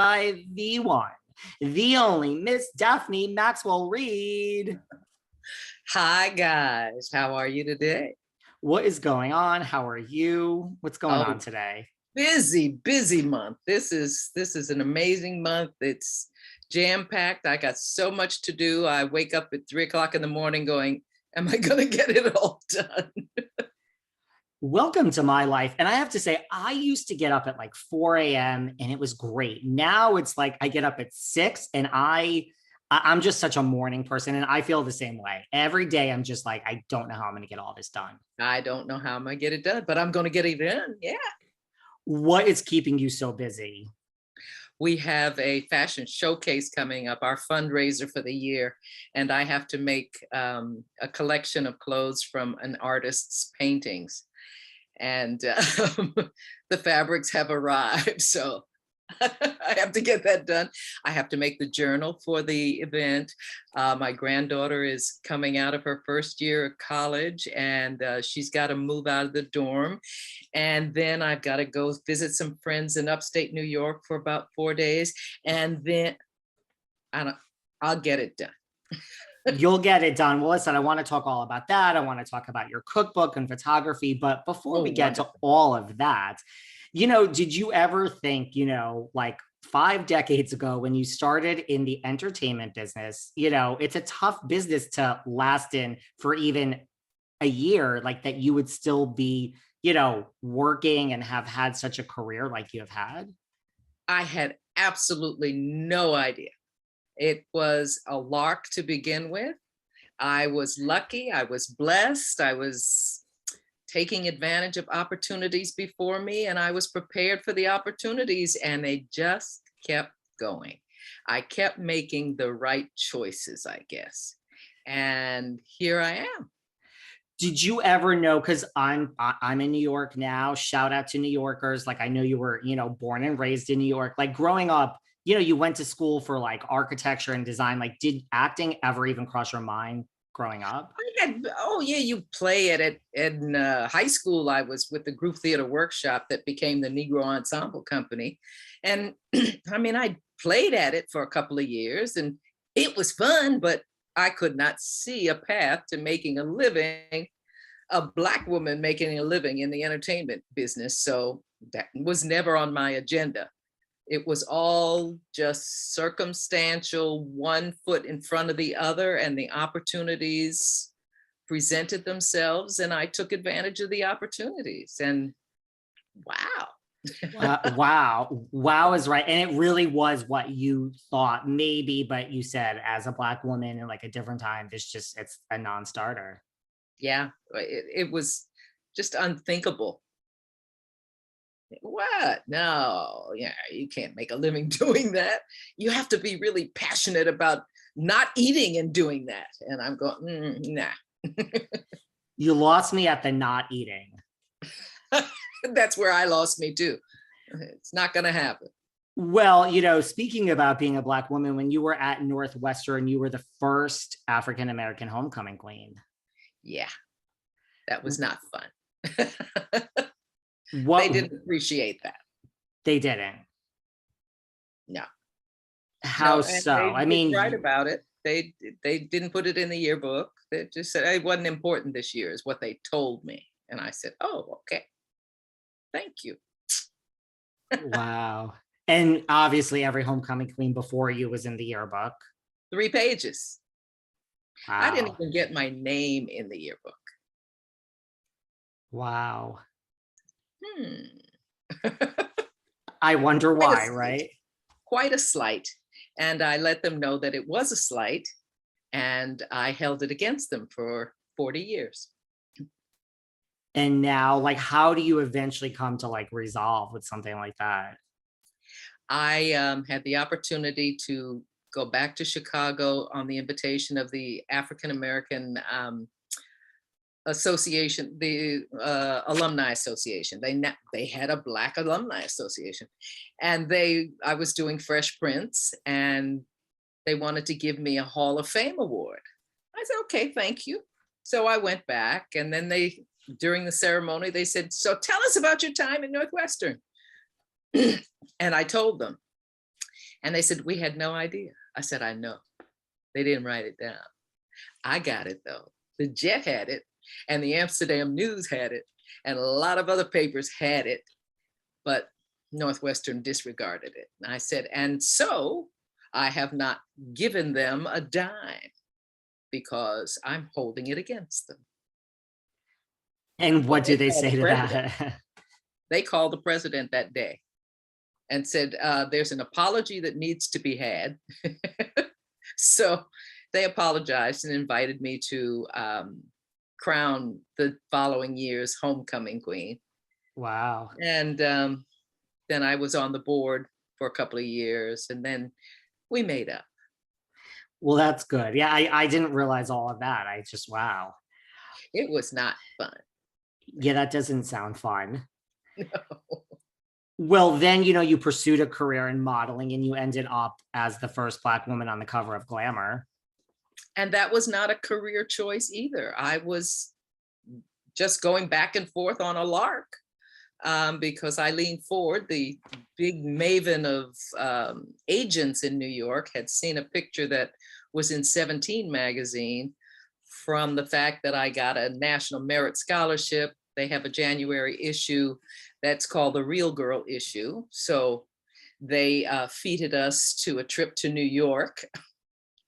by the one, the only Miss Daphne Maxwell Reid. Hi guys, how are you today? What is going on? How are you? What's going on Oh, today? busy month. This is an amazing month. It's jam-packed. I got so much to do. I wake up at 3 o'clock in the morning going, am I gonna get it all done? Welcome to my life. And I have to say, I used to get up at like 4 a.m. and it was great. Now it's like I get up at 6 and I'm just such a morning person and I feel the same way. Every day I'm just like, I don't know how I'm going to get all this done. I don't know how I'm gonna get it done, but I'm gonna get it done. Yeah. What is keeping you so busy? We have a fashion showcase coming up, our fundraiser for the year, and I have to make a collection of clothes from an artist's paintings. And the fabrics have arrived, so I have to get that done. I have to make the journal for the event. My granddaughter is coming out of her first year of college, and she's got to move out of the dorm. And then I've got to go visit some friends in upstate New York for about 4 days, and then I'll get it done. You'll get it done. Well, listen, I want to talk all about that. I want to talk about your cookbook and photography. But before we get to all of that, did you ever think, like 5 decades ago when you started in the entertainment business, it's a tough business to last in for even a year, like that you would still be, working and have had such a career like you have had? I had absolutely no idea. It was a lark to begin with. I was lucky, I was blessed, I was taking advantage of opportunities before me, and I was prepared for the opportunities, and they just kept going. I kept making the right choices, I guess. And here I am. Did you ever know, because I'm in New York now, shout out to New Yorkers, like I know you were, born and raised in New York, like growing up, you went to school for like architecture and design. Like, did acting ever even cross your mind growing up? Oh yeah, you play it in high school. I was with the group theater workshop that became the Negro Ensemble Company. And I mean, I played at it for a couple of years and it was fun, but I could not see a path to making a living, a Black woman making a living in the entertainment business. So that was never on my agenda. It was all just circumstantial, one foot in front of the other, and the opportunities presented themselves, and I took advantage of the opportunities. And wow. Wow is right. And it really was what you thought maybe, but you said as a Black woman in like a different time, it's a non-starter. Yeah, it was just unthinkable. What? No, yeah, you can't make a living doing that. You have to be really passionate about not eating and doing that. And I'm going, nah. You lost me at the not eating. That's where I lost me too. It's not going to happen. Well, speaking about being a Black woman, when you were at Northwestern, you were the first African-American homecoming queen. Yeah, that was not fun. What? They didn't appreciate that. They didn't. No. How no, so? I mean, right about it. They didn't put it in the yearbook. They just said it wasn't important this year, is what they told me. And I said, oh, okay. Thank you. Wow. And obviously every homecoming queen before you was in the yearbook. 3 pages. Wow. I didn't even get my name in the yearbook. Wow. I wonder why, right? Quite a slight. And I let them know that it was a slight, and I held it against them for 40 years. And now, like, how do you eventually come to like resolve with something like that? I had the opportunity to go back to Chicago on the invitation of the African-American association, the alumni association. They had a Black alumni association, and I was doing Fresh Prince, and they wanted to give me a Hall of Fame award. I said, okay, thank you. So I went back, and then during the ceremony, they said, so tell us about your time at Northwestern. And I told them. And they said, we had no idea. I said, I know. They didn't write it down. I got it though. The Jet had it, and the Amsterdam News had it, and a lot of other papers had it, but Northwestern disregarded it. And I said, and so I have not given them a dime because I'm holding it against them. And what do they say to that? They called the president that day and said, there's an apology that needs to be had. So they apologized and invited me to crown the following year's homecoming queen. Wow. And then I was on the board for a couple of years, and then we made up. Well, that's good. Yeah, I didn't realize all of that. I just, wow. It was not fun. Yeah, that doesn't sound fun. No. Well, then, you know, you pursued a career in modeling and you ended up as the first Black woman on the cover of Glamour. And that was not a career choice either. I was just going back and forth on a lark because Eileen Ford, the big maven of agents in New York, had seen a picture that was in 17 magazine from the fact that I got a National Merit Scholarship. They have a January issue that's called the Real Girl issue. So they feted us to a trip to New York,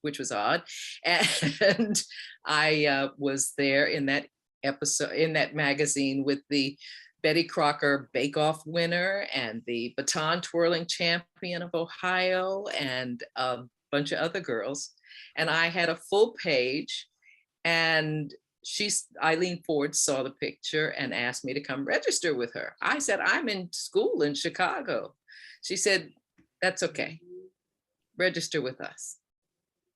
which was odd. And I was there in that episode, in that magazine, with the Betty Crocker Bake Off winner and the baton twirling champion of Ohio and a bunch of other girls. And I had a full page, and Eileen Ford saw the picture and asked me to come register with her. I said, I'm in school in Chicago. She said, that's okay. Register with us.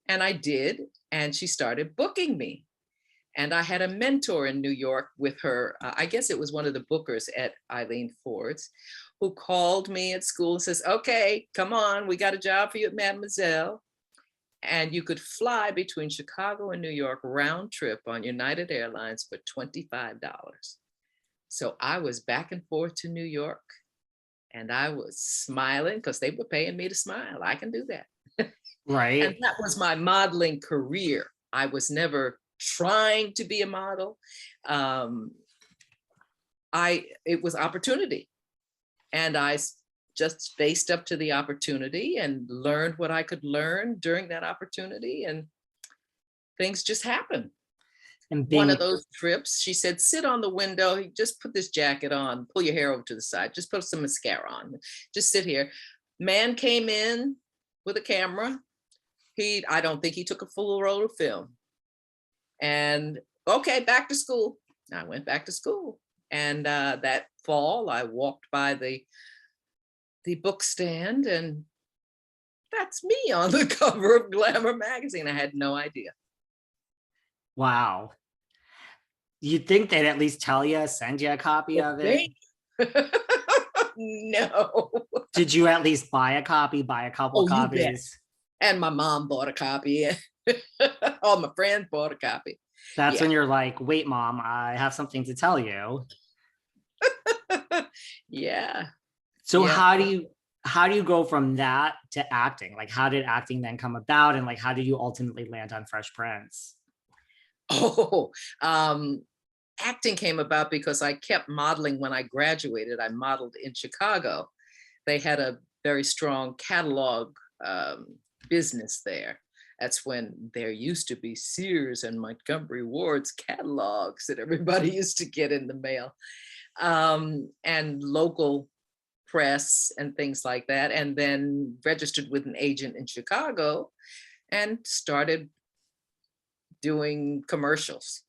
And I did, and she started booking me. And I had a mentor in New York with her. I guess it was one of the bookers at Eileen Ford's, who called me at school and says, okay, come on, we got a job for you at Mademoiselle. And you could fly between Chicago and New York round trip on United Airlines for $25. So I was back and forth to New York, and I was smiling because they were paying me to smile. I can do that. Right. And that was my modeling career. I was never trying to be a model. It was opportunity. And I just faced up to the opportunity and learned what I could learn during that opportunity, and things just happened. And one of those trips, she said, sit on the window, just put this jacket on, pull your hair over to the side, just put some mascara on, just sit here. Man came in with a camera. I don't think he took a full roll of film. And okay, back to school. I went back to school. And that fall, I walked by the book stand, and that's me on the cover of Glamour magazine. I had no idea. Wow. You'd think they'd at least tell you, send you a copy of it. No. Did you at least buy a copy, buy a couple copies? And my mom bought a copy. All my friends bought a copy. That's when you're like, wait, Mom, I have something to tell you. Yeah. So how do you go from that to acting? Like, how did acting then come about? And like, how did you ultimately land on Fresh Prince? Acting came about because I kept modeling when I graduated. I modeled in Chicago. They had a very strong catalog business there. That's when there used to be Sears and Montgomery Ward's catalogs that everybody used to get in the mail, and local press and things like that. And then registered with an agent in Chicago and started doing commercials.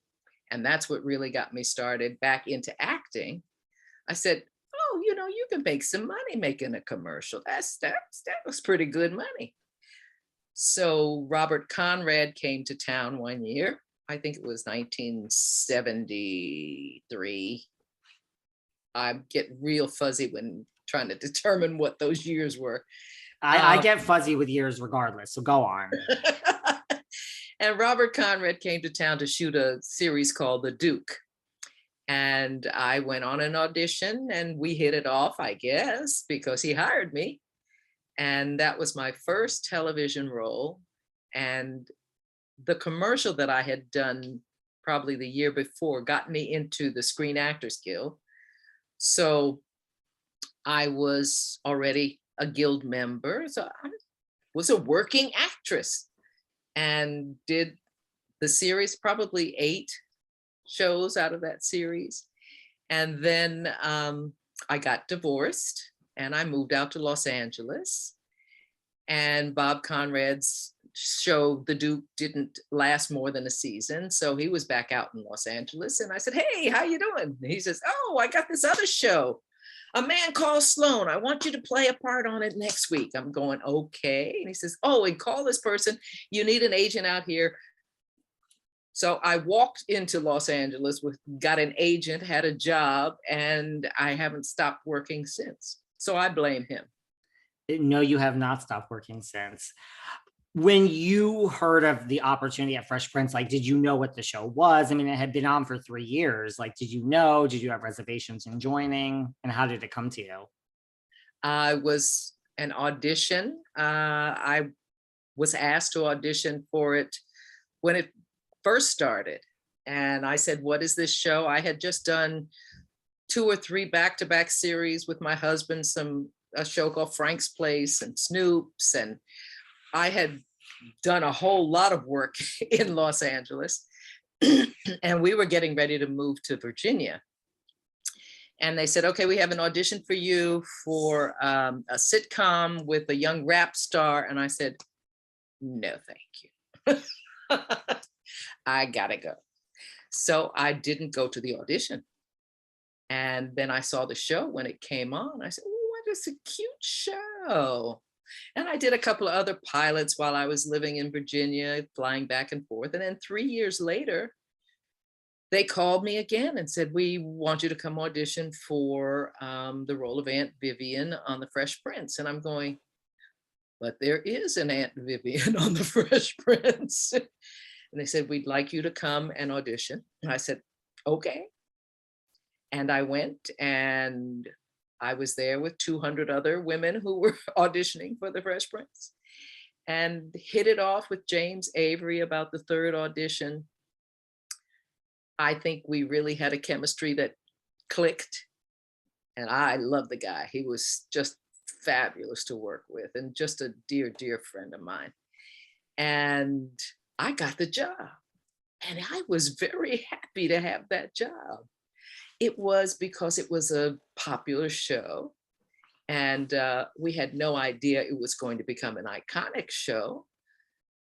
And that's what really got me started back into acting. I said, oh, you know, you can make some money making a commercial. That was pretty good money. So Robert Conrad came to town one year. I think it was 1973. I get real fuzzy when trying to determine what those years were. I get fuzzy with years regardless, so go on. And Robert Conrad came to town to shoot a series called The Duke. And I went on an audition and we hit it off, I guess, because he hired me. And that was my first television role. And the commercial that I had done probably the year before got me into the Screen Actors Guild. So I was already a guild member. So I was a working actress and did the series, probably 8 shows out of that series. And then I got divorced and I moved out to Los Angeles. And Bob Conrad's show, The Duke, didn't last more than a season. So he was back out in Los Angeles. And I said, hey, how you doing? And he says, oh, I got this other show, A Man Called Sloan. I want you to play a part on it next week. I'm going, okay. And he says, oh, and call this person. You need an agent out here. So I walked into Los Angeles, got an agent, had a job, and I haven't stopped working since. So I blame him. No, you have not stopped working since. When you heard of the opportunity at Fresh Prince, like, did you know what the show was? I mean, it had been on for 3 years. Like, did you know? Did you have reservations in joining? And how did it come to you? I was an audition. I was asked to audition for it when it first started. And I said, what is this show? I had just done 2 or 3 back-to-back series with my husband, a show called Frank's Place and Snoop's. And I had done a whole lot of work in Los Angeles. And we were getting ready to move to Virginia. And they said, okay, we have an audition for you for a sitcom with a young rap star. And I said, no, thank you. I gotta go. So I didn't go to the audition. And then I saw the show when it came on. I said, oh, what is a cute show. And I did a couple of other pilots while I was living in Virginia, flying back and forth. And then 3 years later, they called me again and said, we want you to come audition for the role of Aunt Vivian on the Fresh Prince. And I'm going, but there is an Aunt Vivian on the Fresh Prince. And they said, we'd like you to come and audition. And I said, okay. And I went, and I was there with 200 other women who were auditioning for the Fresh Prince, and hit it off with James Avery about the 3rd audition. I think we really had a chemistry that clicked, and I love the guy. He was just fabulous to work with and just a dear, dear friend of mine. And I got the job, and I was very happy to have that job. It was because it was a popular show, and we had no idea it was going to become an iconic show.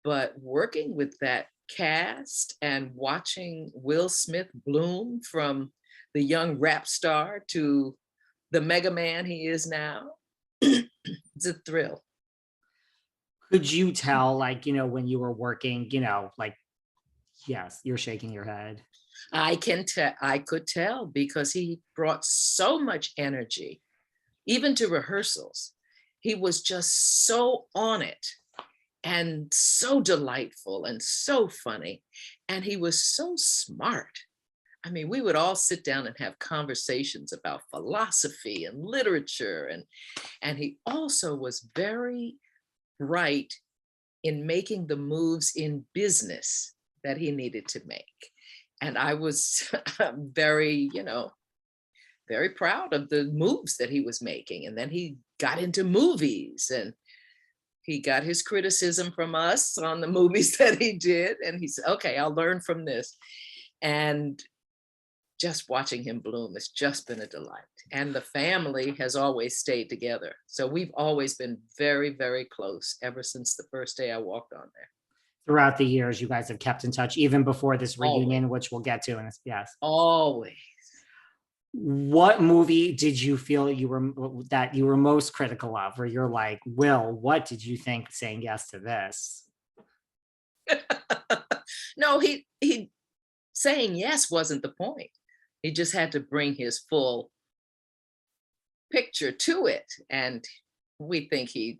But working with that cast and watching Will Smith bloom from the young rap star to the mega man he is now, it's a thrill. Could you tell, like, when you were working, like, yes, you're shaking your head. I could tell, because he brought so much energy, even to rehearsals. He was just so on it and so delightful and so funny. And he was so smart. I mean, we would all sit down and have conversations about philosophy and literature. And he also was very bright in making the moves in business that he needed to make. And I was very, very proud of the moves that he was making. And then he got into movies, and he got his criticism from us on the movies that he did. And he said, okay, I'll learn from this. And just watching him bloom has just been a delight. And the family has always stayed together. So we've always been very, very close ever since the first day I walked on there. Throughout the years, you guys have kept in touch, even before this reunion, always, which we'll get to. And yes, always. What movie did you feel you were most critical of, where you're like, Will, what did you think saying yes to this? No, he saying yes wasn't the point. He just had to bring his full picture to it. And we think he